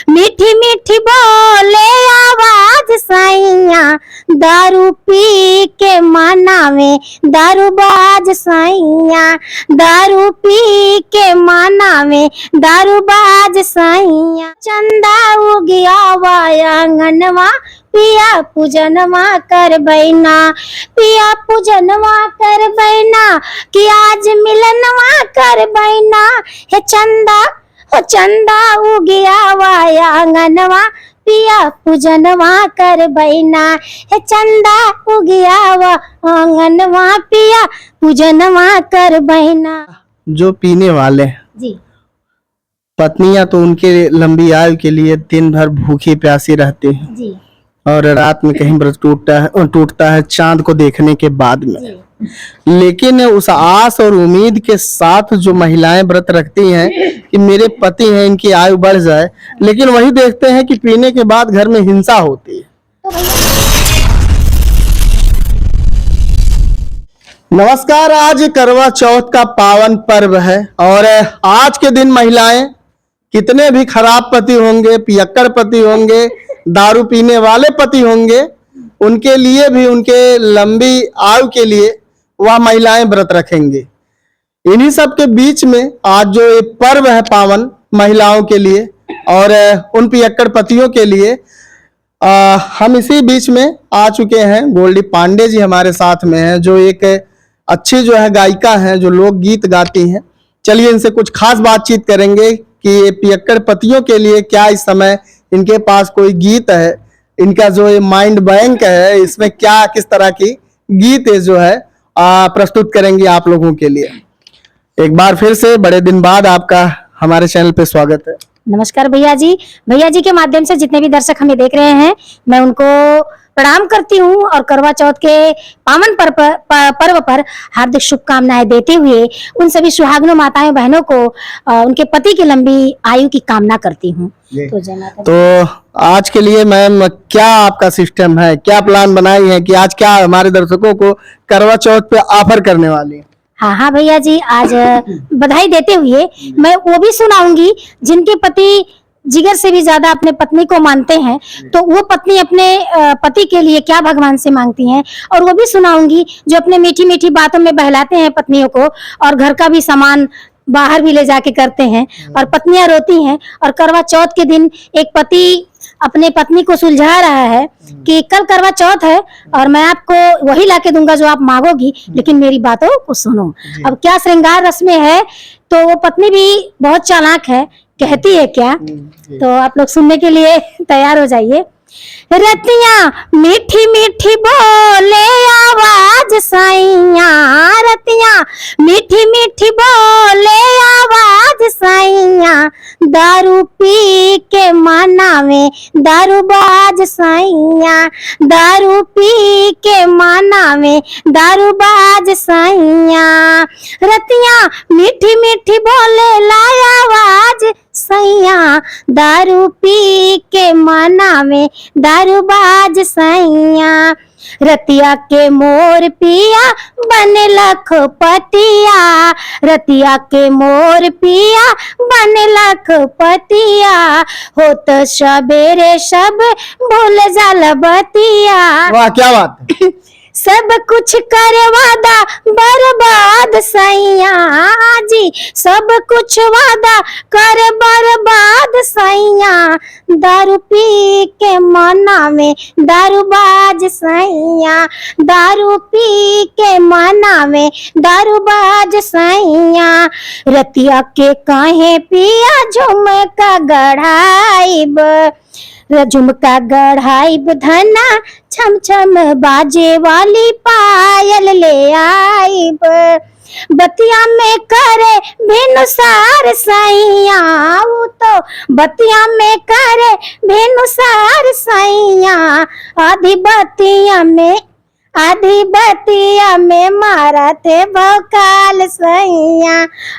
मीठी मीठी बोले आवाज सैया, दारू पी के मनावे दारूबाज सैया, दारू पी के मनावे दारूबाज सैया। चंदा उगिया आंगनवा पिया पूजनवा कर बैना, पिया पूजनवा कर बैना कि आज मिलनवा कर बैना। हे चंदा हो चंदा उगिया आंगनवा पिया पूजनवा कर बैना, हे चंदा उगिया आंगनवा पिया पूजनवा कर बैना। जो पीने वाले जी पत्नियां तो उनके लंबी आयु के लिए दिन भर भूखी प्यासी रहती हैं जी और रात में कहीं व्रत टूटता है चांद को देखने के बाद में। लेकिन उस आस और उम्मीद के साथ जो महिलाएं व्रत रखती हैं कि मेरे पति हैं इनकी आयु बढ़ जाए, लेकिन वही देखते हैं कि पीने के बाद घर में हिंसा होती है। नमस्कार, आज करवा चौथ का पावन पर्व है और आज के दिन महिलाएं कितने भी खराब पति होंगे, पियक्कड़ पति होंगे, दारू पीने वाले पति होंगे, उनके लिए भी उनके लंबी आयु के लिए वह महिलाएं व्रत रखेंगे। इन्हीं सब के बीच में आज जो ये पर्व है पावन महिलाओं के लिए और उन पियक्कड़ पतियों के लिए, हम इसी बीच में आ चुके हैं। गोल्डी पांडे जी हमारे साथ में हैं जो एक अच्छी जो है गायिका हैं, जो लोक गीत गाती हैं। चलिए इनसे कुछ खास बातचीत करेंगे कि पियक्कड़ पतियों के लिए क्या इस समय इनके पास कोई गीत है, इनका जो ये माइंड बैंक है इसमें क्या किस तरह की गीत जो है प्रस्तुत करेंगे आप लोगों के लिए। एक बार फिर से बड़े दिन बाद आपका हमारे चैनल पे स्वागत है। नमस्कार भैया जी। भैया जी के माध्यम से जितने भी दर्शक हमें देख रहे हैं मैं उनको प्रणाम करती हूँ और करवा चौथ के पावन पर्व पर हार्दिक शुभकामनाएं देते हुए उन सभी सुहागनों माताएं बहनों को उनके पति की लंबी आयु की कामना करती हूँ। तो आज के लिए मैम क्या आपका सिस्टम है, क्या प्लान बनाई है कि आज क्या हमारे दर्शकों को करवा चौथ पे ऑफर करने वाली है? हाँ भैया जी, आज बधाई देते हुए मैं वो भी सुनाऊंगी जिनके पति जिगर से भी ज्यादा अपने पत्नी को मानते हैं, तो वो पत्नी अपने पति के लिए क्या भगवान से मांगती हैं, और वो भी सुनाऊंगी जो अपने मीठी मीठी बातों में बहलाते हैं पत्नियों को और घर का भी सामान बाहर भी ले जाके करते हैं और पत्नियां रोती हैं। और करवा चौथ के दिन एक पति अपने पत्नी को सुलझा रहा है कि कल करवा चौथ है और मैं आपको वही लाके दूंगा जो आप मांगोगी, लेकिन मेरी बातों को सुनो। अब क्या श्रृंगार रस्में है, तो वो पत्नी भी बहुत चालाक है, कहती है क्या, तो आप लोग सुनने के लिए तैयार हो जाइए। रतिया मीठी मीठी बोले आवाज सैया, रतिया मीठी मीठी बोले आवाज सैया, दारू पी के मनावे दारूबाज सैया, दारू पी के मनावे दारूबाज सैया। रतिया मीठी मीठी बोले लाया आवाज सैया, दारू पी के मनावे दारूबाज सैया। रतिया के मोर पिया बने लखपतिया, रतिया के मोर पिया बने लखपतिया, हो तो सबेरे सब भूल जाला बतिया। वाह क्या बात सब कुछ करे वादा बर्बाद सैया जी, सब कुछ वादा कर बर्बाद सैया, दारू पी के मनावे दारूबाज सैया, दारू पी के मनावे दारूबाज सैया। रतिया के काहे पिया झुमका गढ़ाइब, झुमका गढ़ाइब धना छम छम बाजे वाली पायल ले आइब, बतिया में करे भेनुसार सैया, तो बतिया में करे भेनुसार सैया, आधी बतिया में मारा थे भोकाल सैया,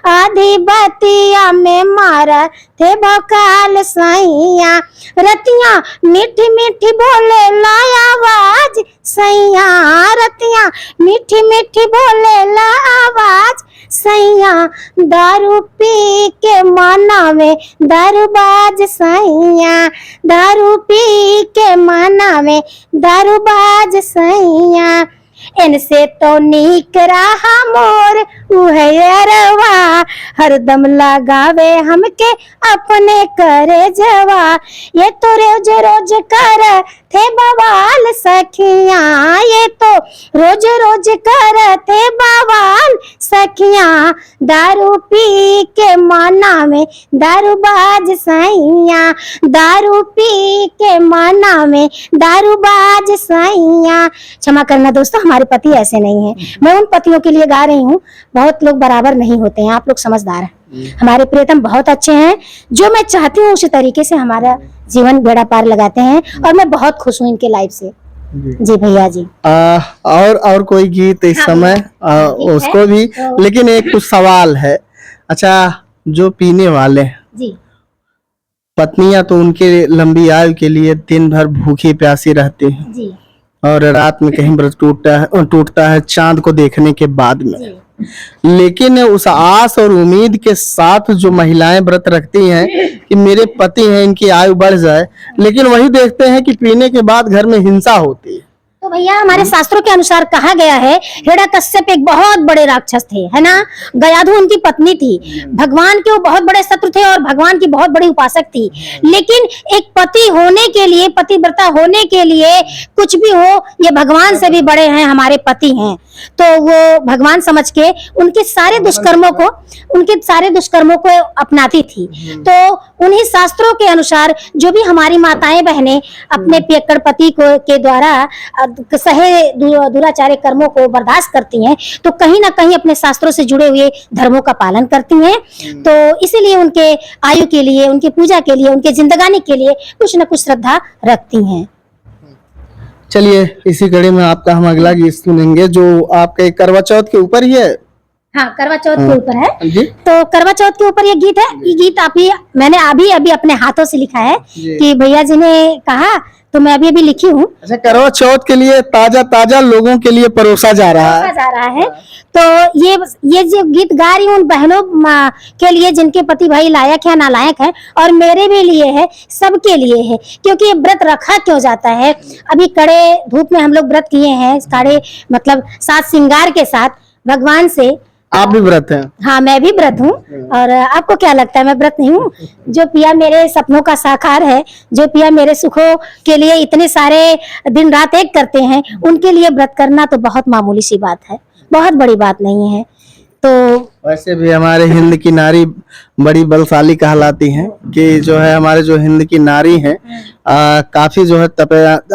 आधी बतिया में मारा थे भोकाल सैया। रतिया मीठी मीठी बोले लाया आवाज सैया, रतिया मीठी मीठी बोले ला आवाज सैया, दारू पी के मनावे दारूबाज सैया, दारू पी के मनावे दारूबाज सैया, इनसे तो नीक रहा मोर उहे अरवा, हरदम लगावे हमके अपने करे जवा, ये तो रोज रोज कर थे बवाल सखिया, ये तो रोज रोज कर थे बवाल सखिया, दारू पी के मना में दारूबाज सैया, दारू पी के मना में दारूबाज सैया। क्षमा करना दोस्तों, हमारे पति ऐसे नहीं हैं। मैं उन पतियों के लिए गा रही हूँ, बहुत लोग बराबर नहीं होते हैं, आप लोग समझदार हैं। हमारे प्रियतम बहुत अच्छे हैं, जो मैं चाहती हूँ उसी तरीके से हमारा जीवन बेड़ा पार लगाते हैं, और मैं बहुत खुश हूँ इनके लाइफ से। जी भैया जी। और कोई गीत इस समय उसको भी, लेकिन एक कुछ सवाल है। अच्छा, जो पीने वाले जी, पत्नियां तो उनके लंबी आयु के लिए दिन भर भूखी प्यासी रहती हैं जी, और रात में कहीं व्रत टूटता है चांद को देखने के बाद में। जी। लेकिन उस आस और उम्मीद के साथ जो महिलाएं व्रत रखती हैं कि मेरे पति हैं, इनकी आयु बढ़ जाए, लेकिन वही देखते हैं कि पीने के बाद घर में हिंसा होती है। तो भैया हमारे शास्त्रों के अनुसार कहा गया है, हिरण्यकश्यप एक बहुत बड़े राक्षस थे, है ना। गयाधु उनकी पत्नी थी, भगवान के वो बहुत बड़े शत्रु थे और भगवान की बहुत बड़ी उपासक थी। लेकिन एक पति होने के लिए, पतिव्रता होने के लिए, कुछ भी हो, ये भगवान से भी बड़े हैं, हमारे पति हैं, तो वो भगवान समझ के उनके सारे दुष्कर्मों को अपनाती थी। तो उन्हीं शास्त्रों के अनुसार जो भी हमारी माताएं बहनें अपने पियक्कड़ पति को के द्वारा सहे दुराचारी कर्मों को बर्दाश्त करती हैं, तो कहीं ना कहीं अपने शास्त्रों से जुड़े हुए धर्मों का पालन करती हैं। तो इसीलिए उनके आयु के लिए, उनकी पूजा के लिए, उनके जिंदगानी के लिए कुछ न कुछ श्रद्धा रखती हैं। चलिए, इसी कड़ी में आपका हम अगला गीत सुनेंगे, जो आपके करवा चौथ के ऊपर ही है। हाँ, करवा चौथ के ऊपर है जी? तो करवा चौथ के ऊपर ये गीत है। ये गीत मैंने अभी अपने हाथों से लिखा है कि भैया जी ने कहा तो मैं अभी लिखी हूँ। अच्छा, करवा चौथ के लिए ताजा लोगों के लिए परोसा जा रहा है। तो ये जो गीत गा रही हूँ उन बहनों के लिए जिनके पति भाई लायक है नालायक है, और मेरे भी लिए है, सबके लिए है। क्योंकि ये व्रत रखा क्यों जाता है, अभी कड़े धूप में हम लोग व्रत किए हैं, कड़े मतलब साज श्रृंगार के साथ भगवान से। आप भी व्रत हैं? हाँ, मैं भी व्रत हूँ। और आपको क्या लगता है मैं व्रत नहीं हूँ? जो पिया मेरे सपनों का साकार है, जो पिया मेरे सुखों के लिए इतने सारे दिन रात एक करते हैं, उनके लिए व्रत करना तो बहुत मामूली सी बात है, बहुत बड़ी बात नहीं है। तो वैसे भी हमारे हिंद की नारी बड़ी बलशाली कहलाती हैं, कि जो है हमारे जो हिंद की नारी हैं काफी जो है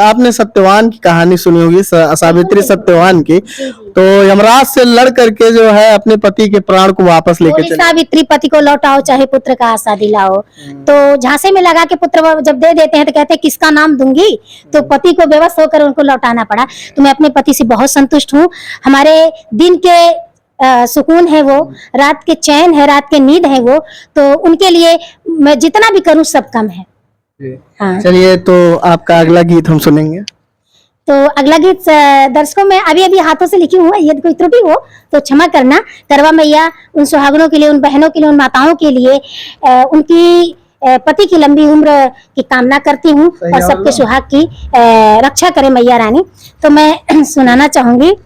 आपने सत्यवान की कहानी सुनी होगी, सावित्री सत्यवान की। तो यमराज से लड़ करके जो है अपने पति के प्राण को वापस लेके चले। सावित्री पति को लौटाओ चाहे पुत्र का आशा दिलाओ। तो झांसे में लगा के पुत्र जब दे देते हैं तो कहते हैं किसका नाम दूंगी, तो पति को बेबस होकर उनको लौटाना पड़ा। तो मैं अपने पति से बहुत संतुष्ट हूँ। हमारे दिन के सुकून है वो, रात के चैन है, रात के नींद है वो, तो उनके लिए मैं जितना भी करूं सब कम है। हाँ। चलिए, तो आपका अगला गीत हम सुनेंगे। तो अगला गीत दर्शकों में अभी हाथों से लिखी हूँ, यदि कोई त्रुटि हो तो क्षमा करना। करवा मैया उन सुहागनों के लिए, उन बहनों के लिए, उन माताओं के लिए उनकी पति की लंबी उम्र की कामना करती हूँ और सबके सुहाग की रक्षा करे मैया रानी। तो मैं सुनाना चाहूंगी।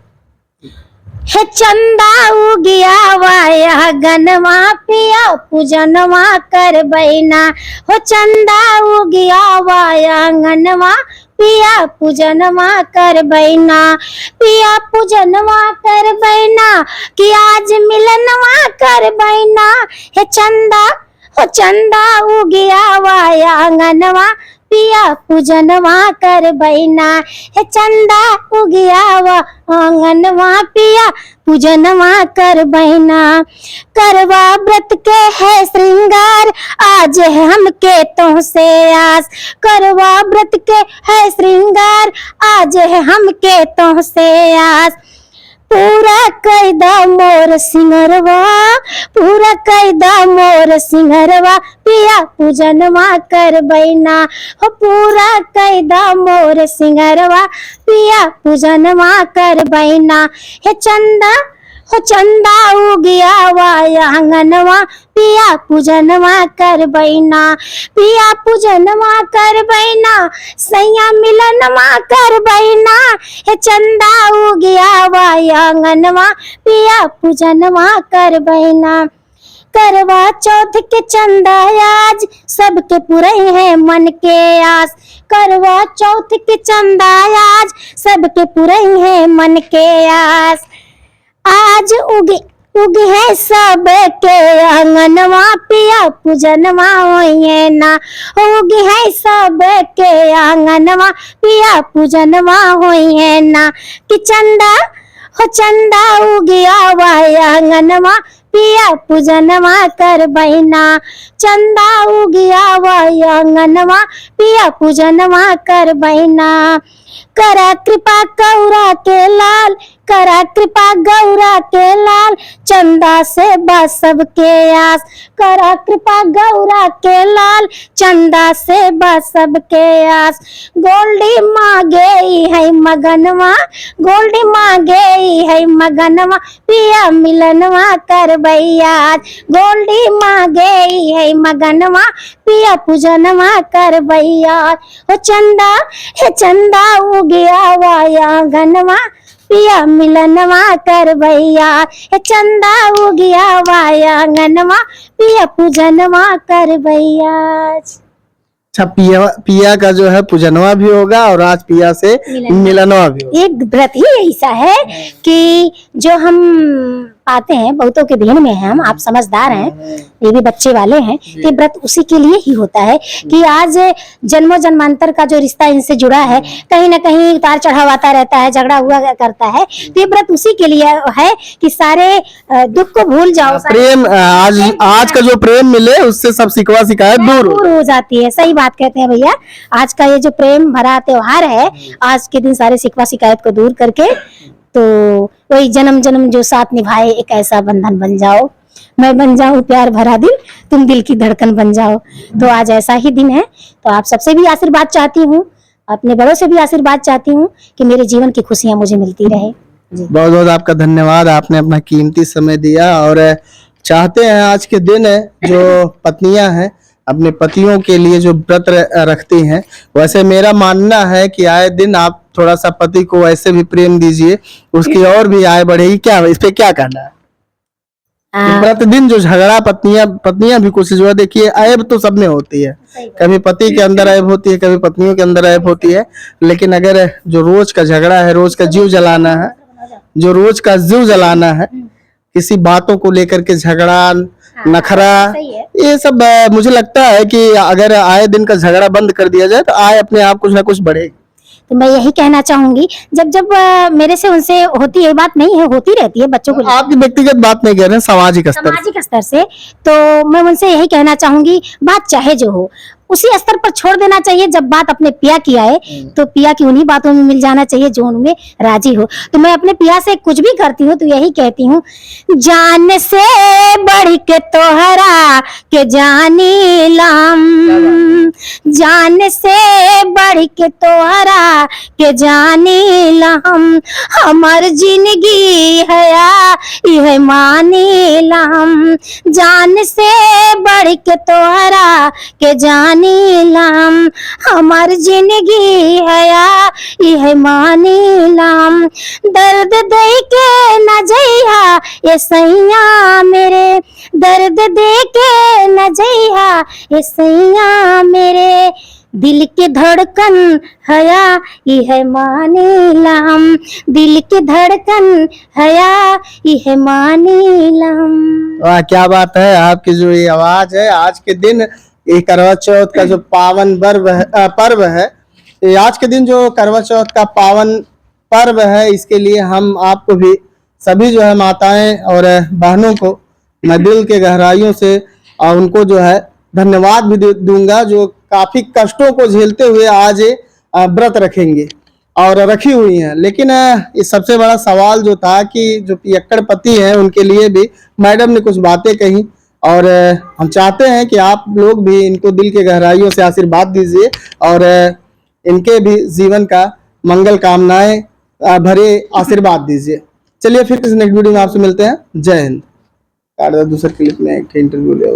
हे चंदा उगिया वाया गनवा पिया पूजनवा कर बैना, हो चंदा उगिया वाया गनवा पिया पूजनवा कर बैना, पिया पूजनवा कर बैना कि आज मिलनवा कर बैना। हे चंदा हो चंदा उगिया वाया गनवा पिया पूजनवा कर बैना, हे चंदा उगिया आंगनवा पिया पूजनवा कर बैना। करवा व्रत के है श्रृंगार आज है हमके तो से आस, करवा व्रत के है श्रृंगार आज है हमके तो से आस। पूरा कैदा मोर सिंगरवा, पूरा कैदा मोर सिंगरवा पिया पूजनवा कर बैना, हो पूरा कैदा मोर सिंगरवा पिया पूजनवा कर बैना। हे चंदा हो चंदा उगिया वाया आंगनवा पिया पूजनवा कर बैना, पिया पूजनवा कर बैना, सैया मिलनवा कर बैना, हे चंदा उगिया वाया आंगनवा पिया पूजनवा कर बैना। करवा चौथ के चंदा आज सबके पूरे हैं मन के आस, करवा चौथ के चंदा आज सबके पूरे हैं मन के आस। आज उगे उगे है सबके आंगनवा पिया पूजनवा होइए ना, उगे है सबके आंगनवा पिया पूजनवा होइए ना। कि चंदा हो चंदा उगिया वाया आंगनवा पिया पूजनवा कर बैना, चंदा उगिया वाया आंगनवा पिया पूजनवा कर बैना। करा कृपा गौरा के लाल, करा कृपा गौरा के लाल, चंदा से बस सबके आस, करा कृपा गौरा के लाल, चंदा से बस सबके आस। गोल्डी मांगे है मगनवा, गोल्डी मांगे है मगनवा पिया मिलनवा कर बैया, गोल्डी मांगे है मगनवा पिया पूजनवा कर बैया। हो चंदा हे चंदा उगिया वाया आंगनवा पिया मिलनवा कर बैया, हे चंदा उगिया वाया आंगनवा पिया पूजनवा कर बैया। अच्छा, पिया का जो है पूजनवा भी होगा और आज पिया से मिलनवा भी होगा। एक व्रत ही ऐसा है कि जो हम पाते हैं बहुतों के दिन में है, हम आप समझदार हैं, ये भी बच्चे वाले हैं, कि व्रत उसी के लिए ही होता है कि आज जन्मों जन्मांतर का जो रिश्ता इनसे जुड़ा है, कहीं ना कहीं उतार चढ़ाव आता रहता है, झगड़ा हुआ करता है, तो ये व्रत उसी के लिए है कि सारे दुख को भूल जाओ, प्रेम आज का जो प्रेम मिले उससे सब शिकवा शिकायत दूर हो जाती है। सही बात कहते हैं भैया, आज का ये जो प्रेम भरा त्योहार है, आज के दिन सारे शिकवा शिकायत को दूर करके तो वही जन्म जन्म जो साथ निभाए एक ऐसा बंधन बन जाओ, मैं बन जाऊं प्यार भरा दिल, तुम दिल की धड़कन बन जाओ। तो आज ऐसा ही दिन है, तो आप सबसे भी आशीर्वाद चाहती हूँ, अपने बड़ों से भी आशीर्वाद चाहती हूँ कि मेरे जीवन की खुशियां मुझे मिलती रहे। बहुत बहुत आपका धन्यवाद, आपने अपना कीमती समय दिया। और चाहते हैं आज के दिन जो पत्नियां हैं अपने पतियों के लिए जो व्रत रखती हैं, वैसे मेरा मानना है कि आए दिन आप थोड़ा सा पति को वैसे भी प्रेम दीजिए, उसकी और भी आय बढ़ेगी। क्या इस पे क्या कहना है? प्रतिदिन जो झगड़ा पत्नियां भी कुछ जो है, देखिए ऐब तो सब में होती है, कभी पति के अंदर ऐब होती है, कभी पत्नियों के अंदर ऐब होती है, लेकिन अगर जो रोज का झगड़ा है, रोज का जीव जलाना है, जो रोज का जीव जलाना है, किसी बातों को लेकर के झगड़ा नखरा, ये सब मुझे लगता है कि अगर आए दिन का झगड़ा बंद कर दिया जाए तो आय अपने आप कुछ ना कुछ बढ़ेगी। तो मैं यही कहना चाहूंगी, जब जब मेरे से उनसे होती है बात, नहीं है होती रहती है बच्चों को, आपकी व्यक्तिगत बात नहीं कह रहे हैं, सामाजिक स्तर से, तो मैं उनसे यही कहना चाहूंगी, बात चाहे जो हो उसी स्तर पर छोड़ देना चाहिए। जब बात अपने पिया की आए तो पिया की उन्हीं बातों में मिल जाना चाहिए जो उनमें राजी हो। तो मैं अपने पिया से कुछ भी करती हूँ तो यही कहती हूँ, जान से बढ़ के तोहरा के जानी लाम, जान से बढ़ के तोहरा के जानी लाम, हमार जिंदगी हया यह मानी लाम, जान से बढ़ के तोहरा के जानी लाम, हमार जिंदगी हया यह मानी लाम, दर्द दे के न जइहा ये सैया मेरे, दर्द दे के न जइहा ये सैया मेरे, दिल के धड़कन हया यह मानी लाम, दिल के धड़कन हया यह मानी लाम। वाह, क्या बात है, आपकी जो ये आवाज है। आज के दिन ये करवा चौथ का जो पावन पर्व है, ये आज के दिन जो करवा चौथ का पावन पर्व है, इसके लिए हम आपको भी सभी जो है माताएं और बहनों को मैं दिल के गहराइयों से उनको जो है धन्यवाद भी दूंगा, जो काफी कष्टों को झेलते हुए आज व्रत रखेंगे और रखी हुई हैं। लेकिन इस सबसे बड़ा सवाल जो था कि जो पियक्कड़ पति हैं उनके लिए भी मैडम ने कुछ बातें कही, और हम चाहते हैं कि आप लोग भी इनको दिल के गहराइयों से आशीर्वाद दीजिए और इनके भी जीवन का मंगल कामनाएं भरे आशीर्वाद दीजिए। चलिए फिर किसी नेक्स्ट वीडियो में आपसे मिलते हैं। जय हिंद। दूसरे क्लिप में एक इंटरव्यू ले